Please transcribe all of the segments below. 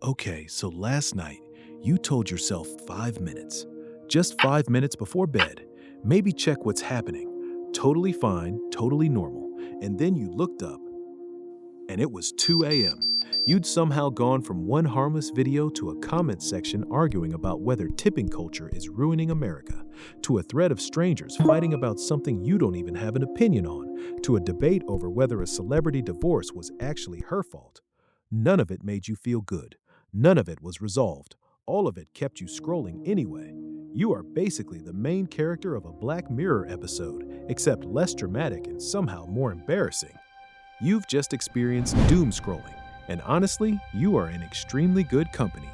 Okay, so last night, you told yourself 5 minutes. Just 5 minutes before bed. Maybe check what's happening. Totally fine, totally normal. And then you looked up, and it was 2 a.m. You'd somehow gone from one harmless video to a comment section arguing about whether tipping culture is ruining America, to a thread of strangers fighting about something you don't even have an opinion on, to a debate over whether a celebrity divorce was actually her fault. None of it made you feel good. None of it was resolved. All of it kept you scrolling anyway. You are basically the main character of a Black Mirror episode, except less dramatic and somehow more embarrassing. You've just experienced doom scrolling, and honestly, you are in extremely good company.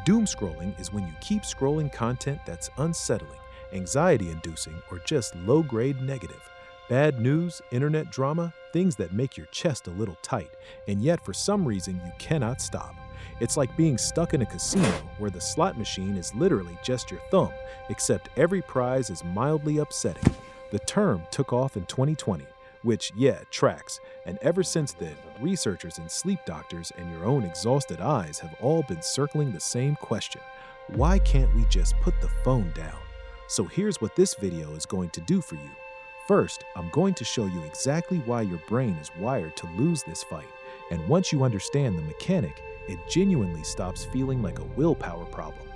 Doom scrolling is when you keep scrolling content that's unsettling, anxiety inducing, or just low grade negative. Bad news, internet drama, things that make your chest a little tight, and yet for some reason you cannot stop. It's like being stuck in a casino where the slot machine is literally just your thumb, except every prize is mildly upsetting. The term took off in 2020, which, yeah, tracks, and ever since then, researchers and sleep doctors and your own exhausted eyes have all been circling the same question. Why can't we just put the phone down? So here's what this video is going to do for you. First, I'm going to show you exactly why your brain is wired to lose this fight, and once you understand the mechanic, it genuinely stops feeling like a willpower problem.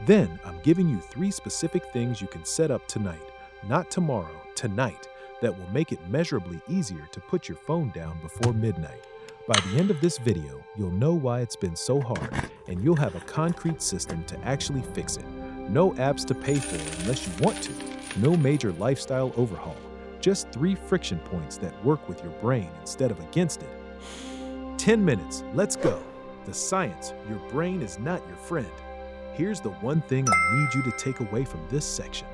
Then, I'm giving you 3 specific things you can set up tonight, not tomorrow, tonight, that will make it measurably easier to put your phone down before midnight. By the end of this video, you'll know why it's been so hard, and you'll have a concrete system to actually fix it. No apps to pay for unless you want to, no major lifestyle overhaul, just 3 friction points that work with your brain instead of against it. 10 minutes, let's go. The science, your brain is not your friend. Here's the one thing I need you to take away from this section.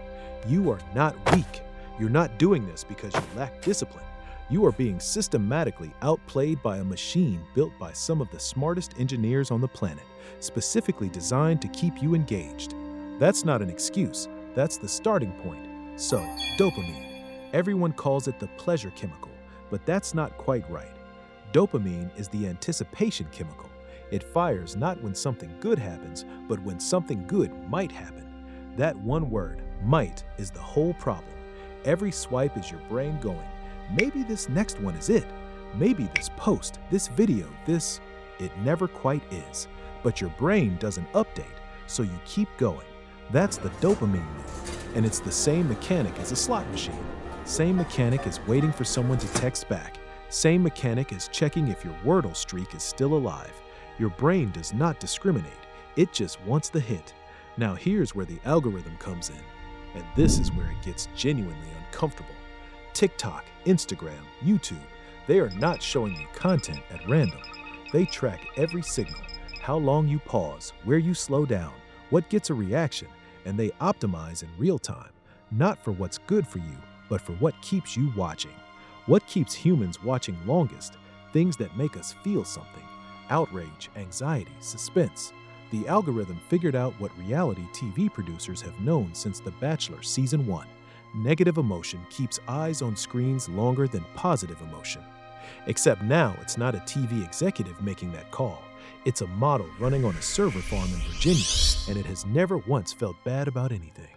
You are not weak. You're not doing this because you lack discipline. You are being systematically outplayed by a machine built by some of the smartest engineers on the planet, specifically designed to keep you engaged. That's not an excuse, that's the starting point. So, dopamine. Everyone calls it the pleasure chemical, but that's not quite right. Dopamine is the anticipation chemical. It fires not when something good happens, but when something good might happen. That one word, might, is the whole problem. Every swipe is your brain going, maybe this next one is it. Maybe this post, this video, this... It never quite is. But your brain doesn't update, so you keep going. That's the dopamine loop. And it's the same mechanic as a slot machine. Same mechanic as waiting for someone to text back. Same mechanic as checking if your Wordle streak is still alive. Your brain does not discriminate. It just wants the hit. Now here's where the algorithm comes in. And this is where it gets genuinely uncomfortable. TikTok, Instagram, YouTube, they are not showing you content at random. They track every signal, how long you pause, where you slow down, what gets a reaction, and they optimize in real time, not for what's good for you, but for what keeps you watching. What keeps humans watching longest? Things that make us feel something. Outrage, anxiety, suspense. The algorithm figured out what reality TV producers have known since The Bachelor Season 1. Negative emotion keeps eyes on screens longer than positive emotion. Except now it's not a TV executive making that call. It's a model running on a server farm in Virginia, and it has never once felt bad about anything.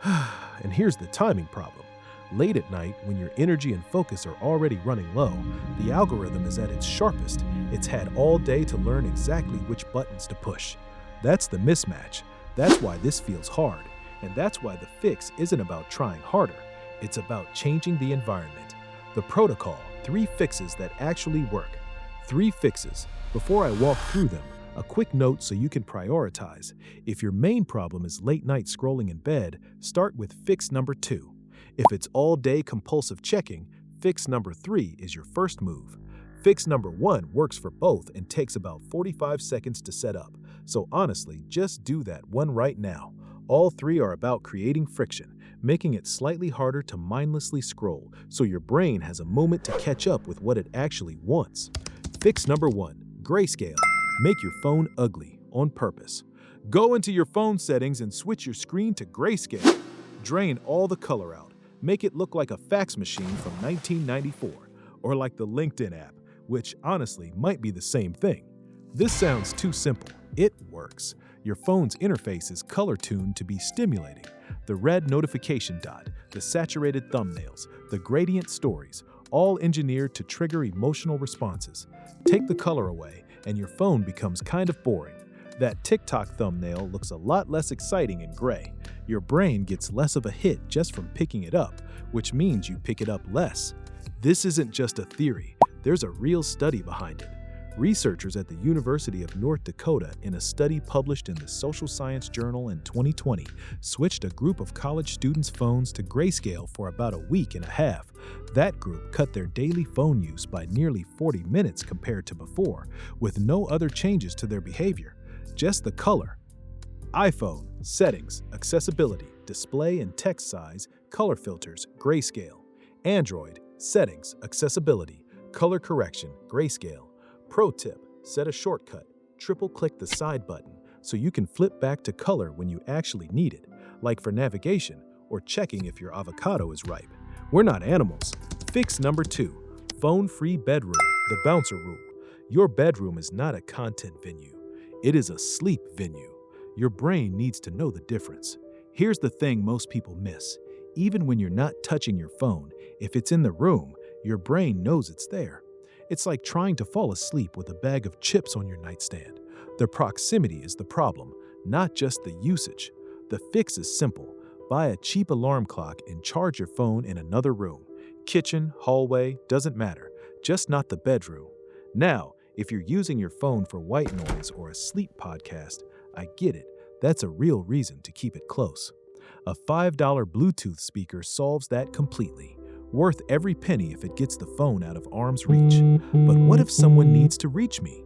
And here's the timing problem. Late at night, when your energy and focus are already running low, the algorithm is at its sharpest. It's had all day to learn exactly which buttons to push. That's the mismatch. That's why this feels hard. And that's why the fix isn't about trying harder. It's about changing the environment. The protocol, 3 fixes that actually work. 3 fixes. Before I walk through them, a quick note so you can prioritize. If your main problem is late night scrolling in bed, start with fix number 2. If it's all-day compulsive checking, fix number 3 is your first move. Fix number 1 works for both and takes about 45 seconds to set up, so honestly, just do that one right now. All 3 are about creating friction, making it slightly harder to mindlessly scroll, so your brain has a moment to catch up with what it actually wants. Fix number 1, Grayscale. Make your phone ugly, on purpose. Go into your phone settings and switch your screen to grayscale. Drain all the color out. Make it look like a fax machine from 1994, or like the LinkedIn app, which honestly might be the same thing. This sounds too simple. It works. Your phone's interface is color-tuned to be stimulating. The red notification dot, the saturated thumbnails, the gradient stories, all engineered to trigger emotional responses. Take the color away, and your phone becomes kind of boring. That TikTok thumbnail looks a lot less exciting in gray. Your brain gets less of a hit just from picking it up, which means you pick it up less. This isn't just a theory. There's a real study behind it. Researchers at the University of North Dakota, in a study published in the Social Science Journal in 2020, switched a group of college students' phones to Grayscale for about a week and a half. That group cut their daily phone use by nearly 40 minutes compared to before, with no other changes to their behavior, just the color. iPhone, settings, accessibility, display and text size, color filters, Grayscale. Android, settings, accessibility, color correction, Grayscale. Pro tip, set a shortcut. Triple-click the side button so you can flip back to color when you actually need it, like for navigation or checking if your avocado is ripe. We're not animals. Fix number 2, phone-free bedroom, the bouncer rule. Your bedroom is not a content venue. It is a sleep venue. Your brain needs to know the difference. Here's the thing most people miss. Even when you're not touching your phone, if it's in the room, your brain knows it's there. It's like trying to fall asleep with a bag of chips on your nightstand. The proximity is the problem, not just the usage. The fix is simple. Buy a cheap alarm clock and charge your phone in another room. Kitchen, hallway, doesn't matter. Just not the bedroom. Now, if you're using your phone for white noise or a sleep podcast, I get it. That's a real reason to keep it close. A $5 Bluetooth speaker solves that completely. Worth every penny if it gets the phone out of arm's reach. But what if someone needs to reach me?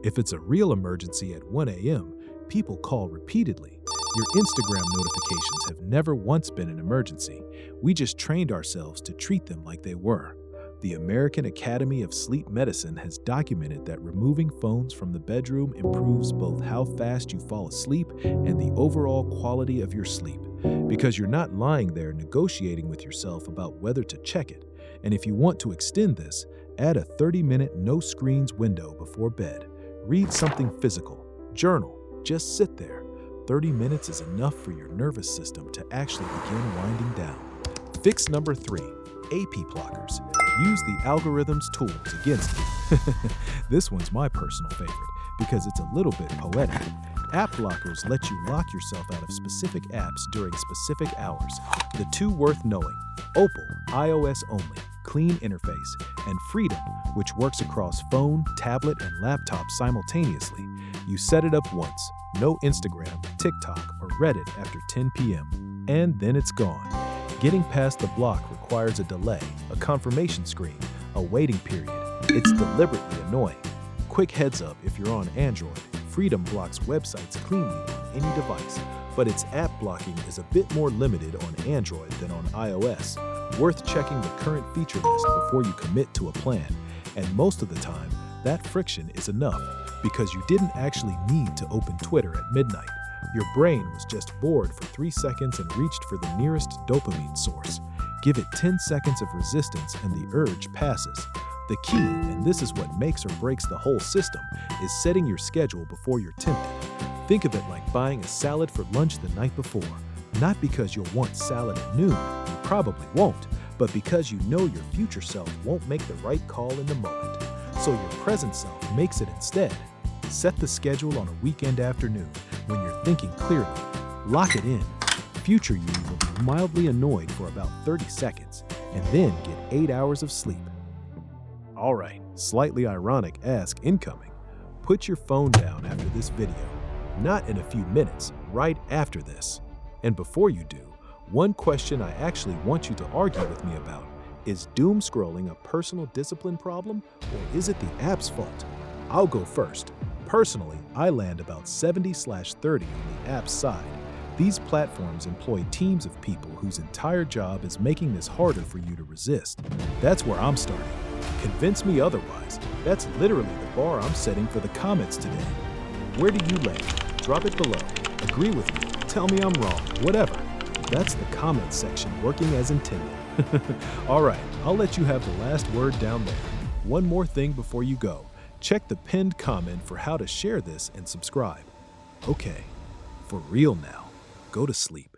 If it's a real emergency at 1 a.m., people call repeatedly. Your Instagram notifications have never once been an emergency. We just trained ourselves to treat them like they were. The American Academy of Sleep Medicine has documented that removing phones from the bedroom improves both how fast you fall asleep and the overall quality of your sleep, because you're not lying there negotiating with yourself about whether to check it. And if you want to extend this, add a 30-minute no-screens window before bed. Read something physical. Journal. Just sit there. 30 minutes is enough for your nervous system to actually begin winding down. Fix number 3, AP blockers. Use the algorithm's tools against it. This one's my personal favorite because it's a little bit poetic. App blockers let you lock yourself out of specific apps during specific hours. The 2 worth knowing: Opal, iOS only, clean interface, and Freedom, which works across phone, tablet, and laptop simultaneously. You set it up once, no Instagram, TikTok, or Reddit after 10 p.m., and then it's gone. Getting past the block requires a delay, a confirmation screen, a waiting period. It's deliberately annoying. Quick heads up if you're on Android. Freedom blocks websites cleanly on any device, but its app blocking is a bit more limited on Android than on iOS. Worth checking the current feature list before you commit to a plan, and most of the time, that friction is enough because you didn't actually need to open Twitter at midnight. Your brain was just bored for 3 seconds and reached for the nearest dopamine source. Give it 10 seconds of resistance and the urge passes. The key, and this is what makes or breaks the whole system, is setting your schedule before you're tempted. Think of it like buying a salad for lunch the night before. Not because you'll want salad at noon, you probably won't, but because you know your future self won't make the right call in the moment. So your present self makes it instead. Set the schedule on a weekend afternoon when you're thinking clearly. Lock it in. Future you will be mildly annoyed for about 30 seconds and then get 8 hours of sleep. All right, slightly ironic ask incoming. Put your phone down after this video. Not in a few minutes, right after this. And before you do, one question I actually want you to argue with me about: is doom scrolling a personal discipline problem, or is it the app's fault? I'll go first. Personally, I land about 70/30 on the app's side. These platforms employ teams of people whose entire job is making this harder for you to resist. That's where I'm starting. Convince me otherwise. That's literally the bar I'm setting for the comments today. Where do you land? Drop it below. Agree with me. Tell me I'm wrong. Whatever. That's the comment section working as intended. All right, I'll let you have the last word down there. One more thing before you go. Check the pinned comment for how to share this and subscribe. Okay, for real now, go to sleep.